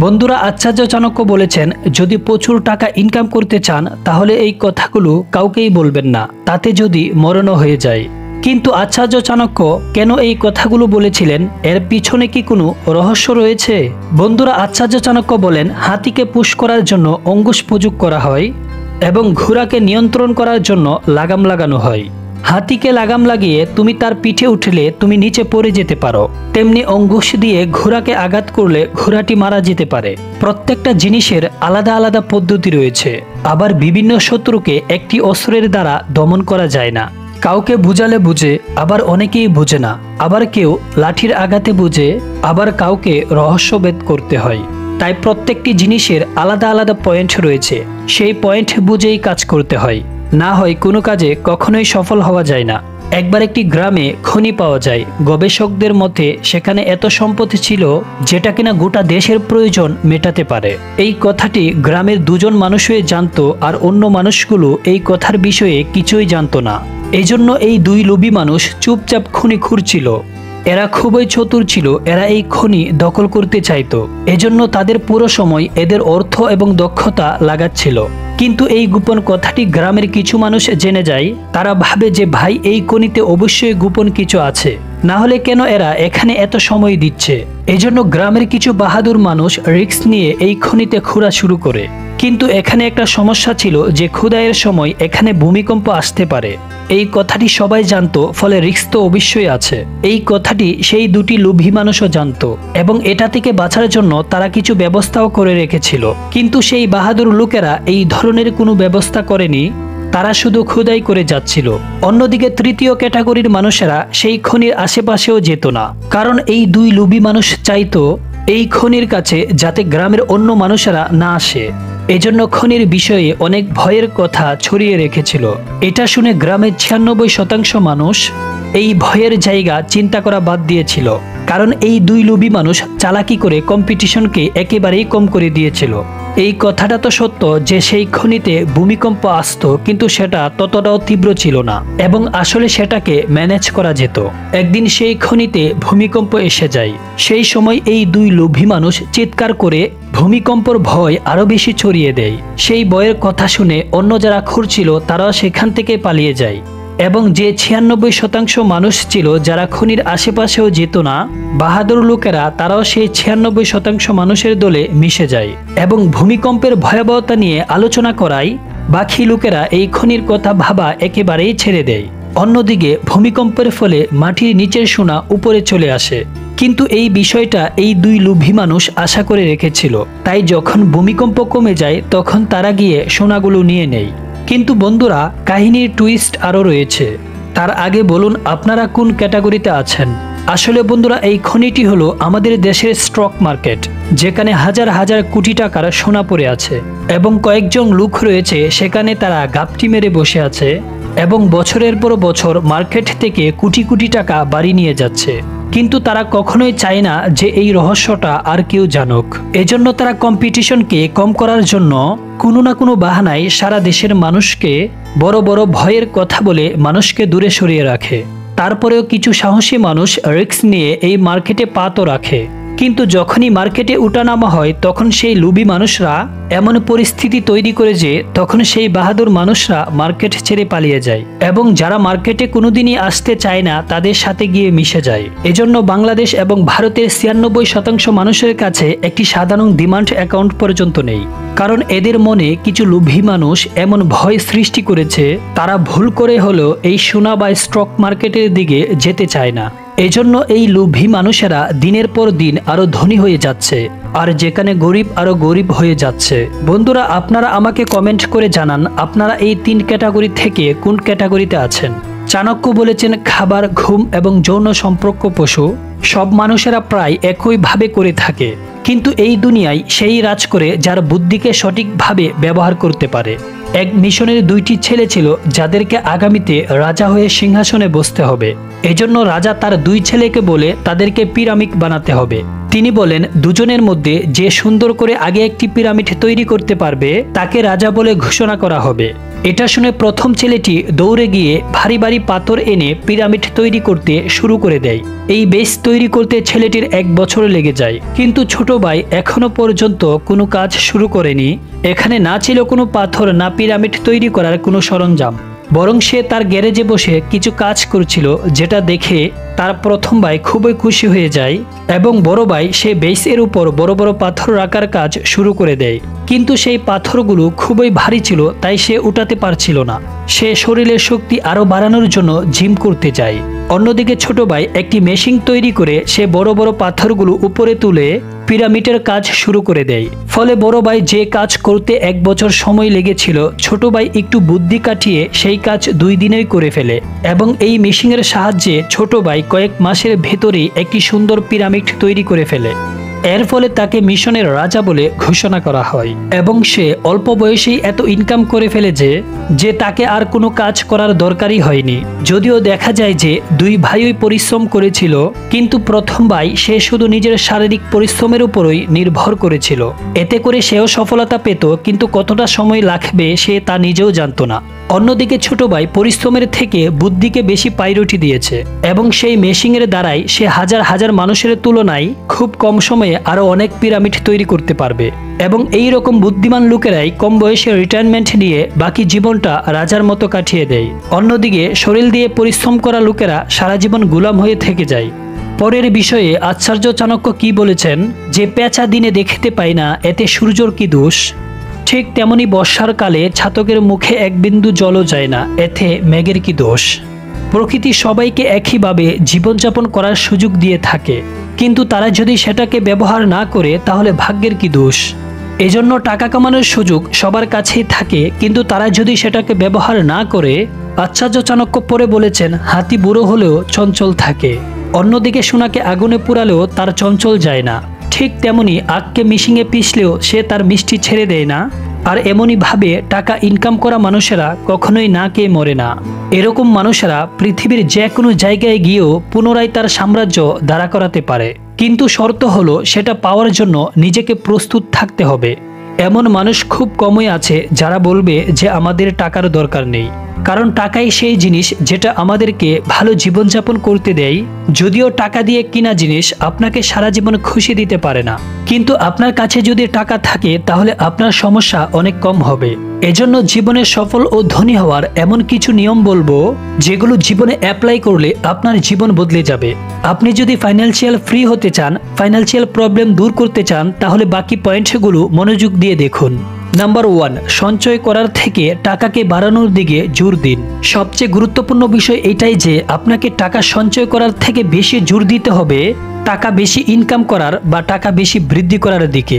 বন্ধুরা, আচার্য চাণক্য বলেছেন, যদি প্রচুর টাকা ইনকাম করতে চান তাহলে এই কথাগুলো কাউকেই বলবেন না, তাতে যদি মরণও হয়ে যায়। কিন্তু আচার্য চাণক্য কেন এই কথাগুলো বলেছিলেন? এর পিছনে কি কোনো রহস্য রয়েছে? বন্ধুরা, আচার্য চাণক্য বলেন, হাতিকে পুশ করার জন্য অঙ্কুশ প্রয়োগ করা হয় এবং ঘোড়াকে নিয়ন্ত্রণ করার জন্য লাগাম লাগানো হয়। হাতিকে লাগাম লাগিয়ে তুমি তার পিঠে উঠলে তুমি নিচে পড়ে যেতে পারো, তেমনি অঙ্কুশ দিয়ে ঘোড়াকে আঘাত করলে ঘোড়াটি মারা যেতে পারে। প্রত্যেকটা জিনিসের আলাদা আলাদা পদ্ধতি রয়েছে। আবার বিভিন্ন শত্রুকে একটি অস্ত্রের দ্বারা দমন করা যায় না। কাউকে বুঝালে বুঝে, আবার অনেকেই বুঝে না। আবার কেউ লাঠির আঘাতে বুঝে, আবার কাউকে রহস্যভেদ করতে হয়। তাই প্রত্যেকটি জিনিসের আলাদা আলাদা পয়েন্ট রয়েছে, সেই পয়েন্ট বুঝেই কাজ করতে হয়, না হয় কোনো কাজে কখনোই সফল হওয়া যায় না। একবার একটি গ্রামে খনি পাওয়া যায়। গবেষকদের মতে সেখানে এত সম্পত্তি ছিল যেটা কিনা গোটা দেশের প্রয়োজন মেটাতে পারে। এই কথাটি গ্রামের দুজন মানুষই জানতো, আর অন্য মানুষগুলো এই কথার বিষয়ে কিছুই জানতো না। এজন্য এই দুই লোভী মানুষ চুপচাপ খনি খুঁড়ছিল। এরা খুবই চতুর ছিল, এরা এই খনি দখল করতে চাইতো। এজন্য তাদের পুরো সময় এদের অর্থ এবং দক্ষতা লাগাচ্ছিল। কিন্তু এই গোপন কথাটি গ্রামের কিছু মানুষ জেনে যায়। তারা ভাবে যে ভাই, এই খনিতে অবশ্যই গোপন কিছু আছে, না হলে কেন এরা এখানে এত সময় দিচ্ছে। এজন্য গ্রামের কিছু বাহাদুর মানুষ রিস্ক নিয়ে এই খনিতে খোঁড়া শুরু করে। কিন্তু এখানে একটা সমস্যা ছিল যে খোদাইয়ের সময় এখানে ভূমিকম্প আসতে পারে। এই কথাটি সবাই জানতো, ফলে রিস্ক তো অবশ্যই আছে। এই কথাটি সেই দুটি লোভী মানুষও জানতো এবং এটা থেকে বাঁচার জন্য তারা কিছু ব্যবস্থাও করে রেখেছিল। কিন্তু সেই বাহাদুর লোকেরা এই ধরনের কোনো ব্যবস্থা করেনি, তারা শুধু খোদাই করে যাচ্ছিল। অন্যদিকে তৃতীয় ক্যাটাগরির মানুষেরা সেই খনির আশেপাশেও যেত না, কারণ এই দুই লোভী মানুষ চাইতো এই খনির কাছে যাতে গ্রামের অন্য মানুষেরা না আসে। এজন্য খনির বিষয়ে অনেক ভয়ের কথা ছড়িয়ে রেখেছিল। এটা শুনে গ্রামের 96% মানুষ এই ভয়ের জায়গা চিন্তা করা বাদ দিয়েছিল, কারণ এই দুই লোভী মানুষ চালাকি করে কম্পিটিশনকে একেবারেই কম করে দিয়েছিল। এই কথাটা তো সত্য যে সেই খনিতে ভূমিকম্প আসতো, কিন্তু সেটা ততটাও তীব্র ছিল না এবং আসলে সেটাকে ম্যানেজ করা যেত। একদিন সেই খনিতে ভূমিকম্প এসে যায়। সেই সময় এই দুই লোভী মানুষ চিৎকার করে ভূমিকম্পর ভয় আরো বেশি ছড়িয়ে দেয়। সেই ভয়ের কথা শুনে অন্য যারা খুঁড়ছিল তারাও সেখান থেকে পালিয়ে যায় এবং যে 96% মানুষ ছিল যারা খনির আশেপাশেও যেত না, বাহাদুর লোকেরা, তারাও সেই 96% মানুষের দলে মিশে যায় এবং ভূমিকম্পের ভয়াবহতা নিয়ে আলোচনা করায় বাকি লোকেরা এই খনির কথা ভাবা একেবারেই ছেড়ে দেয়। অন্যদিকে ভূমিকম্পের ফলে মাটির নিচের সোনা উপরে চলে আসে, কিন্তু এই বিষয়টা এই দুই লোভী মানুষ আশা করে রেখেছিল। তাই যখন ভূমিকম্প কমে যায় তখন তারা গিয়ে সোনাগুলো নিয়ে নেয়। কিন্তু বন্ধুরা, কাহিনীর টুইস্ট আরও রয়েছে। তার আগে বলুন আপনারা কোন ক্যাটাগরিতে আছেন। আসলে বন্ধুরা, এই খনিটি হলো আমাদের দেশের স্টক মার্কেট, যেখানে হাজার হাজার কোটি টাকার সোনা পড়ে আছে এবং কয়েকজন লোক রয়েছে সেখানে, তারা গাপটি মেরে বসে আছে এবং বছরের পর বছর মার্কেট থেকে কোটি কোটি টাকা বাড়ি নিয়ে যাচ্ছে। কিন্তু তারা কখনোই চায় না যে এই রহস্যটা আর কেউ জানুক। এজন্য তারা কম্পিটিশনকে কম করার জন্য কোনো না কোনো বাহানায় সারা দেশের মানুষকে বড় বড় ভয়ের কথা বলে মানুষকে দূরে সরিয়ে রাখে। তারপরেও কিছু সাহসী মানুষ রিস্ক নিয়ে এই মার্কেটে পা তো রাখে, কিন্তু যখনই মার্কেটে উঠানামা হয় তখন সেই লোভী মানুষরা এমন পরিস্থিতি তৈরি করে যে তখন সেই বাহাদুর মানুষরা মার্কেট ছেড়ে পালিয়ে যায় এবং যারা মার্কেটে কোনোদিনই আসতে চায় না তাদের সাথে গিয়ে মিশে যায়। এজন্য বাংলাদেশ এবং ভারতের 96% মানুষের কাছে একটি সাধারণ ডিমান্ড অ্যাকাউন্ট পর্যন্ত নেই, কারণ এদের মনে কিছু লোভী মানুষ এমন ভয় সৃষ্টি করেছে, তারা ভুল করে হলেও এই সোনা বা স্টক মার্কেটের দিকে যেতে চায় না। এজন্য এই লোভী মানুষেরা দিনের পর দিন আরো ধনী হয়ে যাচ্ছে, আর যেখানে গরিব আরো গরিব হয়ে যাচ্ছে। বন্ধুরা, আপনারা আমাকে কমেন্ট করে জানান আপনারা এই 3 ক্যাটাগরি থেকে কোন ক্যাটাগরিতে আছেন। চাণক্য বলেছেন, খাবার, ঘুম এবং যৌন সম্পর্ক পশু সব মানুষেরা প্রায় একইভাবে করে থাকে, কিন্তু এই দুনিয়ায় সেই রাজ করে যার বুদ্ধিকে সঠিকভাবে ব্যবহার করতে পারে। এক মিশনের 2টি ছেলে ছিল যাদেরকে আগামীতে রাজা হয়ে সিংহাসনে বসতে হবে। এজন্য রাজা তার 2 ছেলেকে বলে তাদেরকে পিরামিড বানাতে হবে। তিনি বলেন, দুজনের মধ্যে যে সুন্দর করে আগে একটি পিরামিড তৈরি করতে পারবে তাকে রাজা বলে ঘোষণা করা হবে। এটা শুনে প্রথম ছেলেটি দৌড়ে গিয়ে ভারী ভারী পাথর এনে পিরামিড তৈরি করতে শুরু করে দেয়। এই বেস তৈরি করতে ছেলেটির 1 বছর লেগে যায়, কিন্তু ছোট ভাই এখনো পর্যন্ত কোনো কাজ শুরু করেনি। এখানে না ছিল কোনো পাথর, না পিরামিড তৈরি করার কোনো সরঞ্জাম, বরং সে তার গ্যারেজে বসে কিছু কাজ করছিল, যেটা দেখে তার প্রথম ভাই খুবই খুশি হয়ে যায় এবং বড় ভাই সে বেসের উপর বড় বড় পাথর রাখার কাজ শুরু করে দেয়। কিন্তু সেই পাথরগুলো খুবই ভারী ছিল, তাই সে উঠাতে পারছিল না। সে শরীরের শক্তি আরো বাড়ানোর জন্য জিম করতে যায়। অন্যদিকে ছোট ভাই একটি মেশিন তৈরি করে সে বড় বড় পাথরগুলো উপরে তুলে পিরামিডের কাজ শুরু করে দেয়। ফলে বড় ভাই যে কাজ করতে 1 বছর সময় লেগেছিল, ছোট ভাই একটু বুদ্ধি কাটিয়ে সেই কাজ 2 দিনেই করে ফেলে এবং এই মেশিনের সাহায্যে ছোট ভাই কয়েক মাসের ভেতরেই একটি সুন্দর পিরামিড তৈরি করে ফেলে। এর ফলে তাকে মিশনের রাজা বলে ঘোষণা করা হয় এবং সে অল্প বয়সেই এত ইনকাম করে ফেলে যে তাকে আর কোনো কাজ করার দরকারই হয়নি। যদিও দেখা যায় যে 2 ভাইই পরিশ্রম করেছিল, কিন্তু প্রথম ভাই সে শুধু নিজের শারীরিক পরিশ্রমের উপরই নির্ভর করেছিল। এতে করে সেও সফলতা পেত, কিন্তু কতটা সময় লাগবে সে তা নিজেও জানতো না। অন্যদিকে ছোট ভাই পরিশ্রমের থেকে বুদ্ধিকে বেশি প্রায়োরিটি দিয়েছে এবং সেই মেশিনের দ্বারাই সে হাজার হাজার মানুষের তুলনায় খুব কম সময়ে আরো অনেক পিরামিড তৈরি করতে পারবে এবং এই রকম বুদ্ধিমান লোকেরাই কম বয়সে রিটায়ারমেন্ট নিয়ে বাকি জীবনটা রাজার মতো কাটিয়ে দেয়। অন্যদিকে শরীর দিয়ে পরিশ্রম করা লোকেরা সারা জীবন গোলাম হয়ে থেকে যায়। পরের বিষয়ে আচার্য চাণক্য কি বলেছেন, যে পেঁচা দিনে দেখতে পাই না, এতে সূর্যর কি দোষ? ঠিক তেমনি বর্ষার কালে ছাতকের মুখে এক বিন্দু জলও যায় না, এতে মেঘের কি দোষ? প্রকৃতি সবাইকে একইভাবে জীবনযাপন করার সুযোগ দিয়ে থাকে, কিন্তু তারা যদি সেটাকে ব্যবহার না করে তাহলে ভাগ্যের কি দোষ? এজন্য টাকা কামানোর সুযোগ সবার কাছেই থাকে, কিন্তু তারা যদি সেটাকে ব্যবহার না করে। আচার্য চাণক্য পরে বলেছেন, হাতি বুড়ো হলেও চঞ্চল থাকে, অন্যদিকে সোনাকে আগুনে পোড়ালেও তার চঞ্চল যায় না। ঠিক তেমনি আখকে মিশিংয়ে পিষলেও সে তার মিষ্টি ছেড়ে দেয় না। আর এমনই ভাবে টাকা ইনকাম করা মানুষেরা কখনোই না খেয়ে মরে না। এরকম মানুষেরা পৃথিবীর যে কোনো জায়গায় গিয়েও পুনরায় তার সাম্রাজ্য দাঁড়া করাতে পারে, কিন্তু শর্ত হলো সেটা পাওয়ার জন্য নিজেকে প্রস্তুত থাকতে হবে। এমন মানুষ খুব কমই আছে যারা বলবে যে আমাদের টাকার দরকার নেই, কারণ টাকাই সেই জিনিস যেটা আমাদেরকে ভালো জীবনযাপন করতে দেয়। যদিও টাকা দিয়ে কিনা জিনিস আপনাকে সারা জীবন খুশি দিতে পারে না, কিন্তু আপনার কাছে যদি টাকা থাকে তাহলে আপনার সমস্যা অনেক কম হবে। এজন্য জীবনে সফল ও ধনী হওয়ার এমন কিছু নিয়ম বলবো যেগুলো জীবনে অ্যাপ্লাই করলে আপনার জীবন বদলে যাবে। আপনি যদি ফাইন্যান্সিয়াল ফ্রি হতে চান, ফাইন্যান্সিয়াল প্রবলেম দূর করতে চান, তাহলে বাকি পয়েন্টগুলো মনোযোগ দিয়ে দেখুন। নাম্বার 1, সঞ্চয় করার থেকে টাকাকে বাড়ানোর দিকে জোর দিন। সবচেয়ে গুরুত্বপূর্ণ বিষয় এটাই যে আপনাকে টাকা সঞ্চয় করার থেকে বেশি জোর দিতে হবে টাকা বেশি ইনকাম করার বা টাকা বেশি বৃদ্ধি করার দিকে।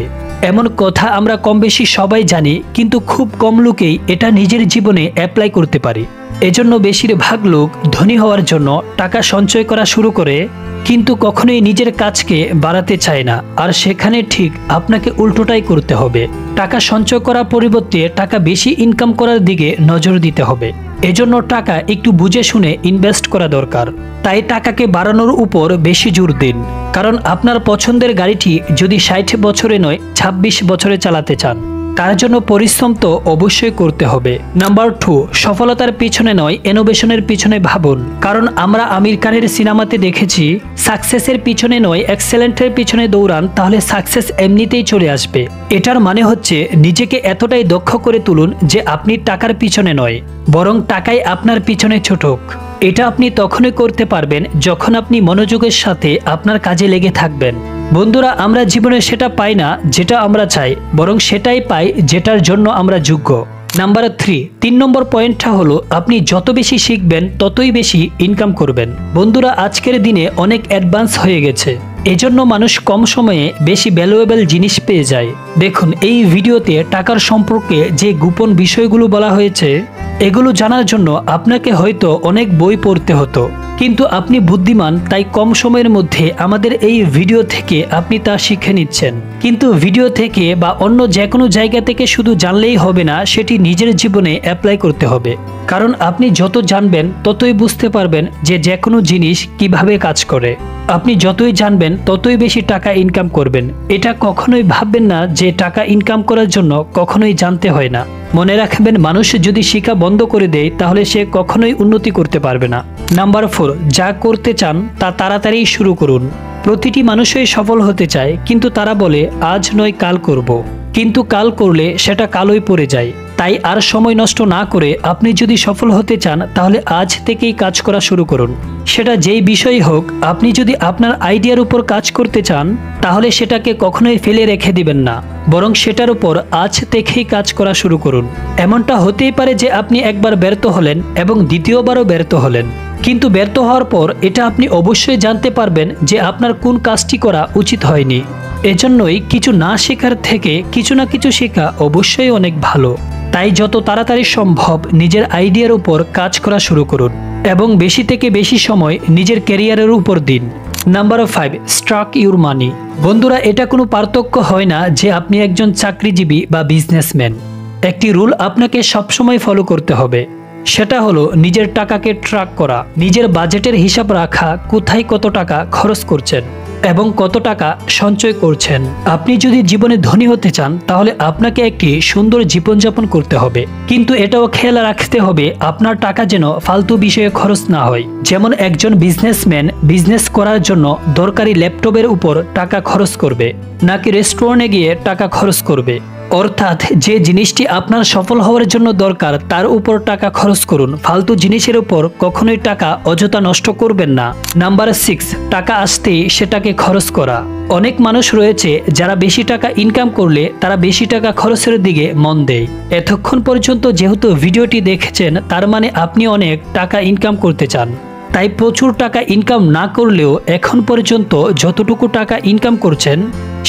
এমন কথা আমরা কম বেশি সবাই জানি, কিন্তু খুব কম লোকেই এটা নিজের জীবনে অ্যাপ্লাই করতে পারে। এজন্য বেশিরভাগ লোক ধনী হওয়ার জন্য টাকা সঞ্চয় করা শুরু করে, কিন্তু কখনোই নিজের কাজকে বাড়াতে চায় না। আর সেখানে ঠিক আপনাকে উল্টোটাই করতে হবে। টাকা সঞ্চয় করার পরিবর্তে টাকা বেশি ইনকাম করার দিকে নজর দিতে হবে। এজন্য টাকা একটু বুঝে শুনে ইনভেস্ট করা দরকার। তাই টাকাকে বাড়ানোর উপর বেশি জোর দিন, কারণ আপনার পছন্দের গাড়িটি যদি 60 বছরে নয় 26 বছরে চালাতে চান, তার জন্য পরিশ্রম তো অবশ্যই করতে হবে। নাম্বার 2, সফলতার পিছনে নয় ইনোভেশনের পিছনে ভাবুন। কারণ আমরা আমির খানের সিনেমাতে দেখেছি, সাকসেসের পিছনে নয় এক্সেলেন্টের পিছনে দৌড়ান, তাহলে সাকসেস এমনিতেই চলে আসবে। এটার মানে হচ্ছে নিজেকে এতটাই দক্ষ করে তুলুন যে আপনি টাকার পিছনে নয়, বরং টাকাই আপনার পিছনে ছুটুক। এটা আপনি তখনই করতে পারবেন যখন আপনি মনোযোগের সাথে আপনার কাজে লেগে থাকবেন। বন্ধুরা, আমরা জীবনে সেটা পাই না যেটা আমরা চাই, বরং সেটাই পাই যেটার জন্য আমরা যোগ্য। নাম্বার 3 নম্বর পয়েন্টটা হলো, আপনি যত বেশি শিখবেন ততই বেশি ইনকাম করবেন। বন্ধুরা, আজকের দিনে অনেক অ্যাডভান্স হয়ে গেছে, এজন্য মানুষ কম সময়ে বেশি ভ্যালুয়েবল জিনিস পেয়ে যায়। দেখুন, এই ভিডিওতে টাকার সম্পর্কে যে গোপন বিষয়গুলো বলা হয়েছে, এগুলো জানার জন্য আপনাকে হয়তো অনেক বই পড়তে হতো, কিন্তু আপনি বুদ্ধিমান, তাই কম সময়ের মধ্যে আমাদের এই ভিডিও থেকে আপনি তা শিখে নিচ্ছেন। কিন্তু ভিডিও থেকে বা অন্য যে কোনো জায়গা থেকে শুধু জানলেই হবে না, সেটি নিজের জীবনে অ্যাপ্লাই করতে হবে। কারণ আপনি যত জানবেন ততই বুঝতে পারবেন যে কোনো জিনিস কিভাবে কাজ করে। আপনি যতই জানবেন ততই বেশি টাকা ইনকাম করবেন। এটা কখনোই ভাববেন না যে টাকা ইনকাম করার জন্য কখনোই জানতে হয় না। মনে রাখবেন, মানুষ যদি শিক্ষা বন্ধ করে দেয় তাহলে সে কখনোই উন্নতি করতে পারবে না। নাম্বার 4, যা করতে চান তা তাড়াতাড়ি শুরু করুন। প্রতিটি মানুষই সফল হতে চায়, কিন্তু তারা বলে আজ নয় কাল করব। কিন্তু কাল করলে সেটা কালই পড়ে যায়। তাই আর সময় নষ্ট না করে আপনি যদি সফল হতে চান তাহলে আজ থেকেই কাজ করা শুরু করুন। সেটা যেই বিষয় হোক, আপনি যদি আপনার আইডিয়ার উপর কাজ করতে চান তাহলে সেটাকে কখনোই ফেলে রেখে দিবেন না, বরং সেটার উপর আজ থেকেই কাজ করা শুরু করুন। এমনটা হতেই পারে যে আপনি একবার ব্যর্থ হলেন এবং দ্বিতীয়বারও ব্যর্থ হলেন, কিন্তু ব্যর্থ হওয়ার পর এটা আপনি অবশ্যই জানতে পারবেন যে আপনার কোন কাজটি করা উচিত হয়নি। এজন্যই কিছু না শেখার থেকে কিছু না কিছু শেখা অবশ্যই অনেক ভালো। তাই যত তাড়াতাড়ি সম্ভব নিজের আইডিয়ার উপর কাজ করা শুরু করুন এবং বেশি থেকে বেশি সময় নিজের ক্যারিয়ারের উপর দিন। Number 5, track your money. বন্ধুরা, এটা কোনো পার্থক্য হয় না যে আপনি একজন চাকরিজীবী বা বিজনেসম্যান। একটি রুল আপনাকে সবসময় ফলো করতে হবে, সেটা হলো নিজের টাকাকে ট্র্যাক করা, নিজের বাজেটের হিসাব রাখা, কোথায় কত টাকা খরচ করছেন এবং কত টাকা সঞ্চয় করছেন। আপনি যদি জীবনে ধনী হতে চান তাহলে আপনাকে একটি সুন্দর জীবনযাপন করতে হবে, কিন্তু এটাও খেয়াল রাখতে হবে আপনার টাকা যেন ফালতু বিষয়ে খরচ না হয়। যেমন একজন বিজনেসম্যান বিজনেস করার জন্য দরকারি ল্যাপটপের উপর টাকা খরচ করবে, নাকি রেস্টুরেন্টে গিয়ে টাকা খরচ করবে। অর্থাৎ যে জিনিসটি আপনার সফল হওয়ার জন্য দরকার তার উপর টাকা খরচ করুন, ফালতু জিনিসের উপর কখনোই টাকা অযথা নষ্ট করবেন না। নাম্বার 6, টাকা আসতেই সেটাকে খরচ করা। অনেক মানুষ রয়েছে যারা বেশি টাকা ইনকাম করলে তারা বেশি টাকা খরচের দিকে মন দেয়। এতক্ষণ পর্যন্ত যেহেতু ভিডিওটি দেখেছেন তার মানে আপনি অনেক টাকা ইনকাম করতে চান। তাই প্রচুর টাকা ইনকাম না করলেও এখন পর্যন্ত যতটুকু টাকা ইনকাম করছেন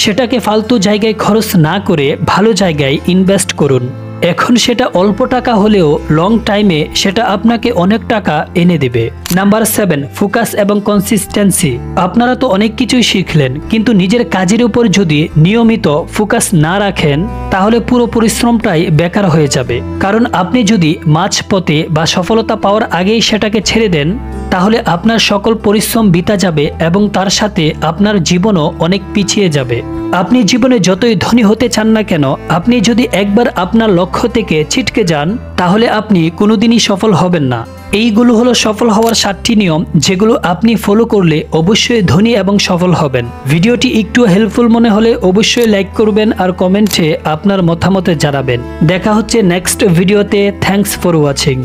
সেটাকে ফালতু জায়গায় খরচ না করে ভালো জায়গায় ইনভেস্ট করুন। এখন সেটা অল্প টাকা হলেও লং টাইমে সেটা আপনাকে অনেক টাকা এনে দেবে। নাম্বার 7, ফোকাস এবং কনসিস্টেন্সি। আপনারা তো অনেক কিছুই শিখলেন, কিন্তু নিজের কাজের উপর যদি নিয়মিত ফোকাস না রাখেন তাহলে পুরো পরিশ্রমটাই বেকার হয়ে যাবে। কারণ আপনি যদি মাঝপথে বা সফলতা পাওয়ার আগেই সেটাকে ছেড়ে দেন তাহলে আপনার সকল পরিশ্রম বৃথা যাবে এবং তার সাথে আপনার জীবনও অনেক পিছিয়ে যাবে। আপনি জীবনে যতই ধনী হতে চান না কেন, আপনি যদি একবার আপনার লক্ষ্য থেকে ছিটকে যান তাহলে আপনি কোনোদিনই সফল হবেন না। এইগুলো হলো সফল হওয়ার 7টি নিয়ম, যেগুলো আপনি ফলো করলে অবশ্যই ধনী এবং সফল হবেন। ভিডিওটি একটু হেল্পফুল মনে হলে অবশ্যই লাইক করবেন আর কমেন্টে আপনার মতামত জানাবেন। দেখা হচ্ছে নেক্সট ভিডিওতে। Thanks for watching.